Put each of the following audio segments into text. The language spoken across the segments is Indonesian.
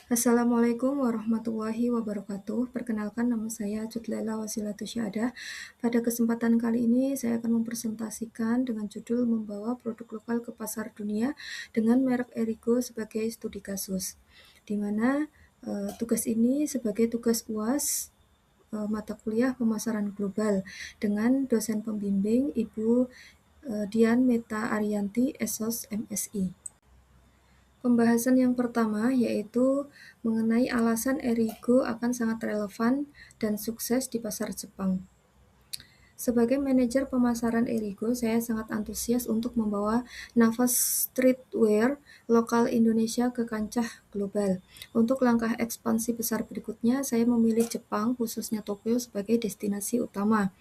Assalamualaikum warahmatullahi wabarakatuh. Perkenalkan nama saya Jutlela Wasilatus Syahadah. Pada kesempatan kali ini saya akan mempresentasikan dengan judul membawa produk lokal ke pasar dunia dengan merek Erigo sebagai studi kasus. Di mana tugas ini sebagai tugas UAS mata kuliah pemasaran global dengan dosen pembimbing Ibu Dian Meta Ariyanti, Esos MSI. Pembahasan yang pertama yaitu mengenai alasan Erigo akan sangat relevan dan sukses di pasar Jepang. Sebagai manajer pemasaran Erigo, saya sangat antusias untuk membawa nafas streetwear lokal Indonesia ke kancah global. Untuk langkah ekspansi besar berikutnya, saya memilih Jepang, khususnya Tokyo, sebagai destinasi utama.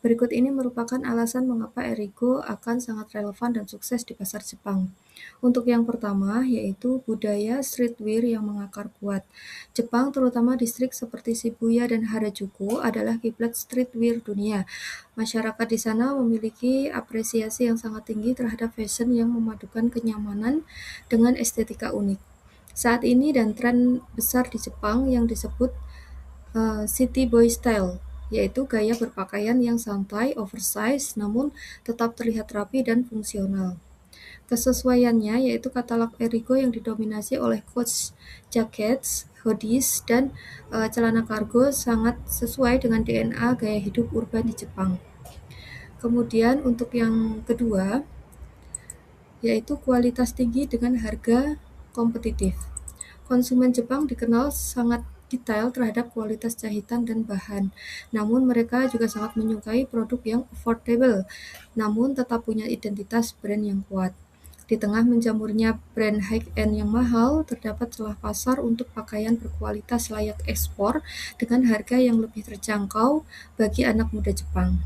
Berikut ini merupakan alasan mengapa Erigo akan sangat relevan dan sukses di pasar Jepang. Untuk yang pertama, yaitu budaya streetwear yang mengakar kuat. Jepang, terutama distrik seperti Shibuya dan Harajuku, adalah kiblat streetwear dunia. Masyarakat di sana memiliki apresiasi yang sangat tinggi terhadap fashion yang memadukan kenyamanan dengan estetika unik. Saat ini dan tren besar di Jepang yang disebut city boy style, yaitu gaya berpakaian yang santai, oversize, namun tetap terlihat rapi dan fungsional. Kesesuaiannya yaitu katalog Erigo yang didominasi oleh coach jackets, hoodies, dan celana kargo sangat sesuai dengan DNA gaya hidup urban di Jepang. Kemudian untuk yang kedua, yaitu kualitas tinggi dengan harga kompetitif. Konsumen Jepang dikenal sangat detail terhadap kualitas jahitan dan bahan. Namun mereka juga sangat menyukai produk yang affordable, namun tetap punya identitas brand yang kuat. Di tengah menjamurnya brand high-end yang mahal, terdapat celah pasar untuk pakaian berkualitas layak ekspor dengan harga yang lebih terjangkau bagi anak muda Jepang.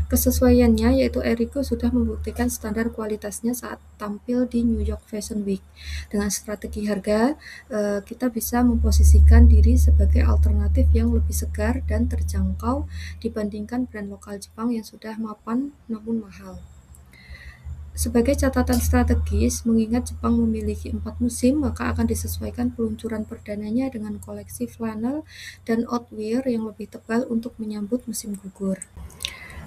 Kesesuaiannya yaitu Erigo sudah membuktikan standar kualitasnya saat tampil di New York Fashion Week. Dengan strategi harga, kita bisa memposisikan diri sebagai alternatif yang lebih segar dan terjangkau dibandingkan brand lokal Jepang yang sudah mapan namun mahal. Sebagai catatan strategis, mengingat Jepang memiliki 4 musim, maka akan disesuaikan peluncuran perdananya dengan koleksi flannel dan outwear yang lebih tebal untuk menyambut musim gugur.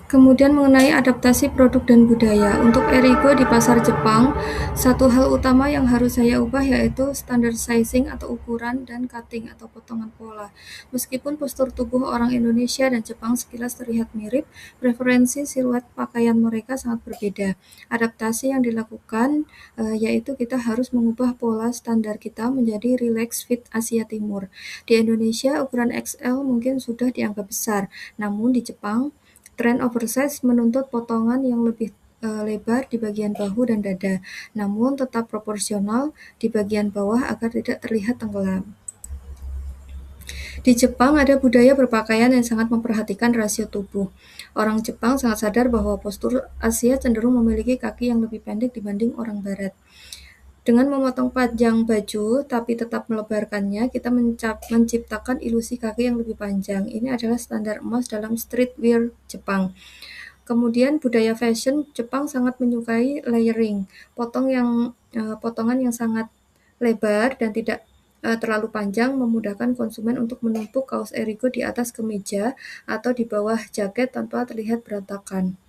Kemudian mengenai adaptasi produk dan budaya. Untuk Erigo di pasar Jepang, satu hal utama yang harus saya ubah yaitu standar sizing atau ukuran dan cutting atau potongan pola. Meskipun postur tubuh orang Indonesia dan Jepang sekilas terlihat mirip, preferensi siluet pakaian mereka sangat berbeda. Adaptasi yang dilakukan yaitu kita harus mengubah pola standar kita menjadi relax fit Asia Timur. Di Indonesia, ukuran XL mungkin sudah dianggap besar, namun di Jepang, tren oversize menuntut potongan yang lebih lebar di bagian bahu dan dada, namun tetap proporsional di bagian bawah agar tidak terlihat tenggelam. Di Jepang ada budaya berpakaian yang sangat memperhatikan rasio tubuh. Orang Jepang sangat sadar bahwa postur Asia cenderung memiliki kaki yang lebih pendek dibanding orang Barat. Dengan memotong panjang baju tapi tetap melebarkannya, kita menciptakan ilusi kaki yang lebih panjang. Ini adalah standar emas dalam streetwear Jepang. Kemudian budaya fashion Jepang sangat menyukai layering, potongan yang sangat lebar dan tidak terlalu panjang memudahkan konsumen untuk menumpuk kaos Erigo di atas kemeja atau di bawah jaket tanpa terlihat berantakan.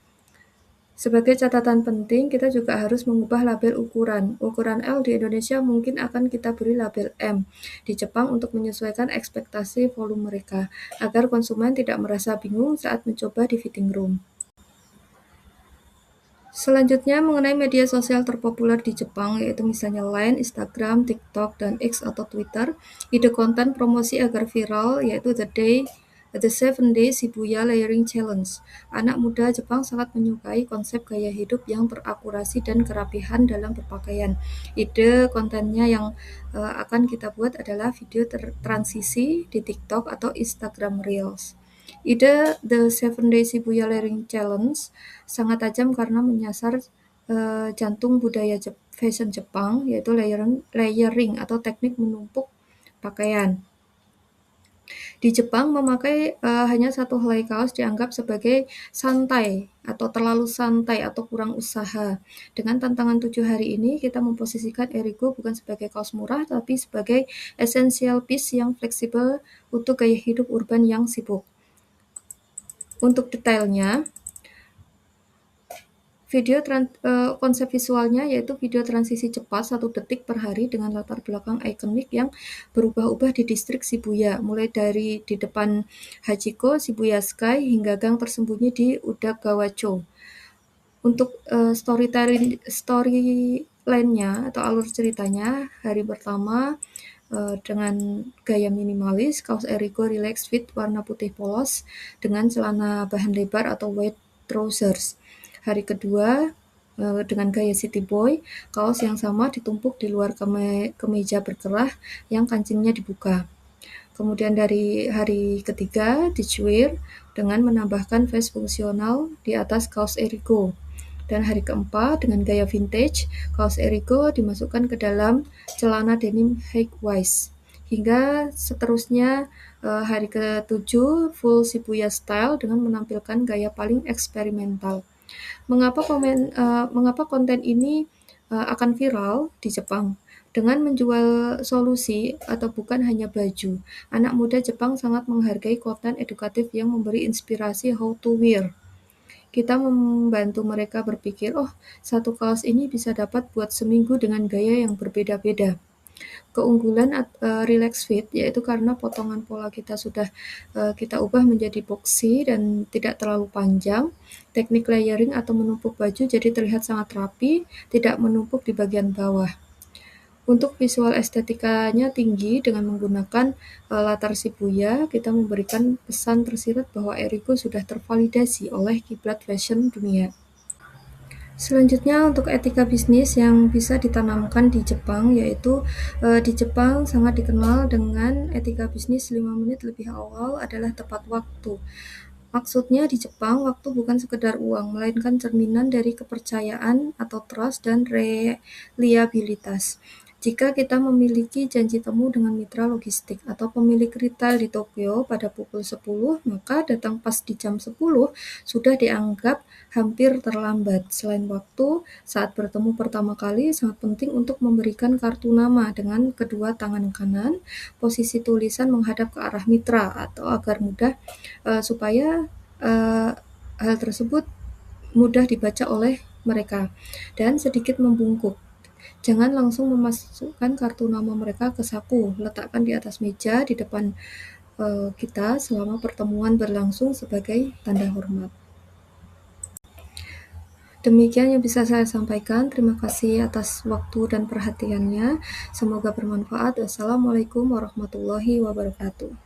Sebagai catatan penting, kita juga harus mengubah label ukuran. Ukuran L di Indonesia mungkin akan kita beri label M di Jepang untuk menyesuaikan ekspektasi volume mereka, agar konsumen tidak merasa bingung saat mencoba di fitting room. Selanjutnya mengenai media sosial terpopuler di Jepang, yaitu misalnya Line, Instagram, TikTok, dan X atau Twitter. Ide konten promosi agar viral yaitu The 7 Day Shibuya Layering Challenge. Anak muda Jepang sangat menyukai konsep gaya hidup yang terakurasi dan kerapihan dalam berpakaian. Ide kontennya yang akan kita buat adalah video transisi di TikTok atau Instagram Reels. Ide The 7 Day Shibuya Layering Challenge sangat tajam karena menyasar jantung budaya fashion Jepang, yaitu layering atau teknik menumpuk pakaian. Di Jepang memakai hanya satu helai kaos dianggap sebagai santai atau terlalu santai atau kurang usaha. Dengan tantangan 7 hari ini, kita memposisikan Erigo bukan sebagai kaos murah, tapi sebagai essential piece yang fleksibel untuk gaya hidup urban yang sibuk. Untuk detailnya, konsep visualnya yaitu video transisi cepat 1 detik per hari dengan latar belakang ikonik yang berubah-ubah di distrik Shibuya, mulai dari di depan Hachiko, Shibuya Sky, hingga gang tersembunyi di Udagawa-cho. Untuk storyline-nya atau alur ceritanya, hari pertama dengan gaya minimalis, kaos Erigo Relax Fit warna putih polos dengan celana bahan lebar atau white trousers. Hari kedua dengan gaya city boy, kaos yang sama ditumpuk di luar kemeja berkerah yang kancingnya dibuka. Kemudian dari hari ketiga, beachwear dengan menambahkan vest fungsional di atas kaos Erigo. Dan hari keempat, dengan gaya vintage, kaos Erigo dimasukkan ke dalam celana denim high-waist. Hingga seterusnya hari ketujuh, full Shibuya style dengan menampilkan gaya paling eksperimental. Mengapa konten ini akan viral di Jepang? Dengan menjual solusi atau bukan hanya baju, anak muda Jepang sangat menghargai konten edukatif yang memberi inspirasi how to wear. Kita membantu mereka berpikir, oh, satu kaos ini bisa dapat buat seminggu dengan gaya yang berbeda-beda. Keunggulan relax fit yaitu karena potongan pola kita sudah kita ubah menjadi boxy dan tidak terlalu panjang. Teknik layering atau menumpuk baju jadi terlihat sangat rapi, tidak menumpuk di bagian bawah. Untuk visual estetikanya tinggi dengan menggunakan latar Shibuya, kita memberikan pesan tersirat bahwa Erigo sudah tervalidasi oleh kiblat fashion dunia. Selanjutnya untuk etika bisnis yang bisa ditanamkan di Jepang, yaitu di Jepang sangat dikenal dengan etika bisnis 5 menit lebih awal adalah tepat waktu. Maksudnya di Jepang, waktu bukan sekedar uang, melainkan cerminan dari kepercayaan atau trust dan reliabilitas. Jika kita memiliki janji temu dengan mitra logistik atau pemilik retail di Tokyo pada pukul 10, maka datang pas di jam 10 sudah dianggap hampir terlambat. Selain waktu, saat bertemu pertama kali sangat penting untuk memberikan kartu nama dengan kedua tangan kanan, posisi tulisan menghadap ke arah mitra atau agar mudah supaya hal tersebut mudah dibaca oleh mereka, dan sedikit membungkuk. Jangan langsung memasukkan kartu nama mereka ke saku, letakkan di atas meja di depan kita selama pertemuan berlangsung sebagai tanda hormat. Demikian yang bisa saya sampaikan. Terima kasih atas waktu dan perhatiannya. Semoga bermanfaat. Wassalamualaikum warahmatullahi wabarakatuh.